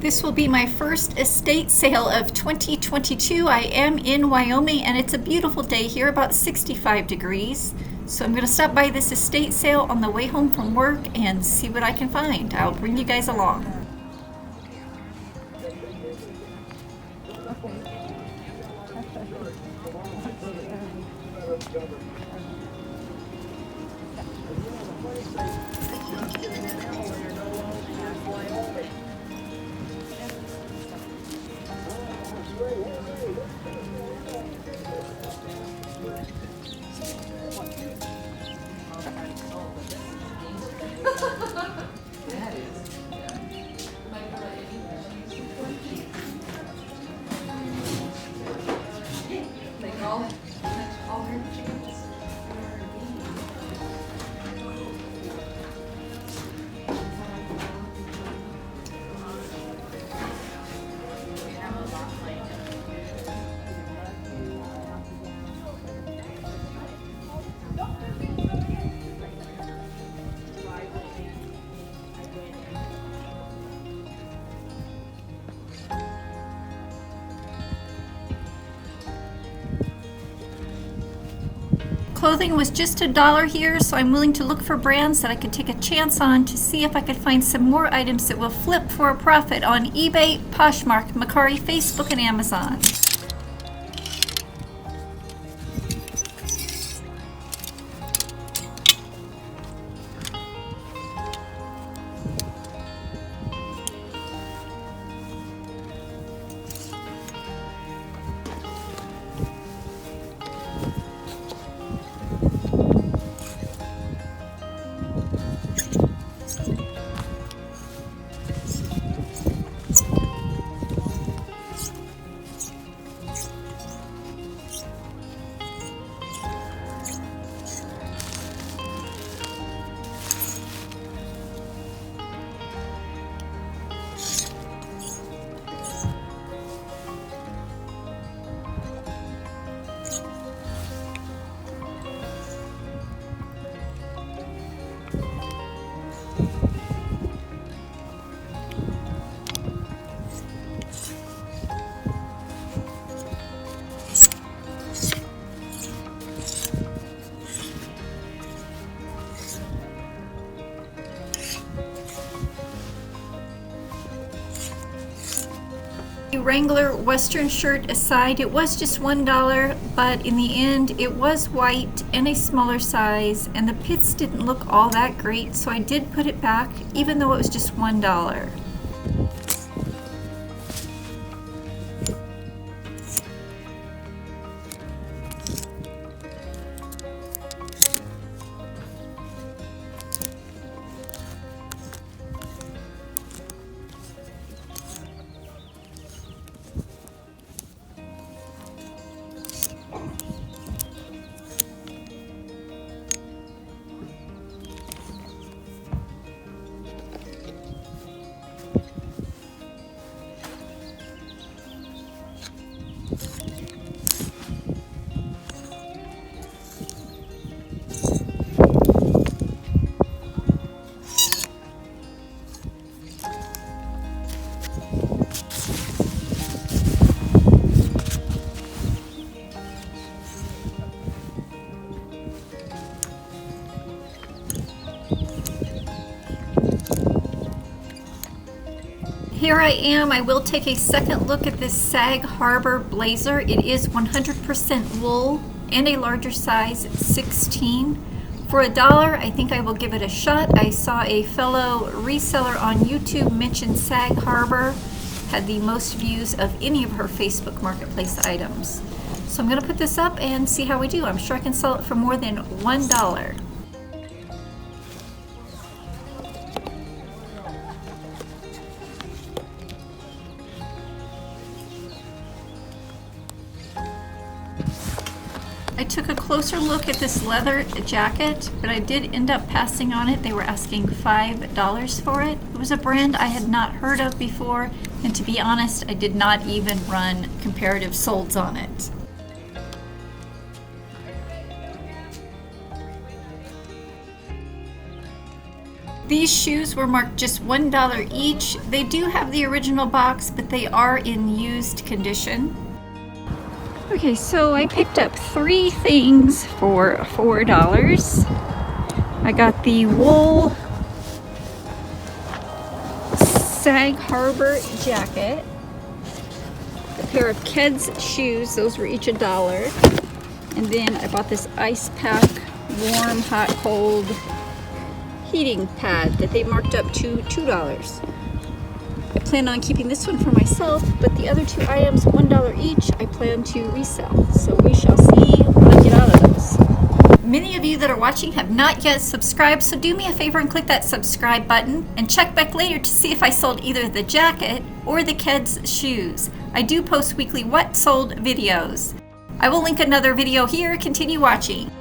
This will be my first estate sale of 2022. I am in Wyoming and it's a beautiful day here, about 65 degrees. So I'm going to stop by this estate sale on the way home from work and see what I can find. I'll bring you guys along. Clothing was just $1 here, so I'm willing to look for brands that I could take a chance on to see if I could find some more items that will flip for a profit on eBay, Poshmark, Mercari, Facebook, and Amazon. Wrangler Western shirt aside, it was just $1, but in the end it was white and a smaller size, and the pits didn't look all that great, so I did put it back even though it was just $1. Here I am. I will take a second look at this Sag Harbor blazer. It is 100% wool and a larger size, 16. For $1, I think I will give it a shot. I saw a fellow reseller on YouTube mention Sag Harbor had the most views of any of her Facebook Marketplace items. So I'm going to put this up and see how we do. I'm sure I can sell it for more than $1. I took a closer look at this leather jacket, but I did end up passing on it. They were asking $5 for it. It was a brand I had not heard of before, and to be honest, I did not even run comparative solds on it. These shoes were marked just $1 each. They do have the original box, but they are in used condition. Okay, so I picked up 3 things for $4. I got the wool Sag Harbor jacket, a pair of Keds shoes, those were each $1, and then I bought this ice pack warm, hot, cold heating pad that they marked up to $2. I plan on keeping this one for myself, but the other 2 items, $1 each, I plan to resell. So we shall see what I get out of those. Many of you that are watching have not yet subscribed, so do me a favor and click that subscribe button and check back later to see if I sold either the jacket or the Keds shoes. I do post weekly what sold videos. I will link another video here. Continue watching.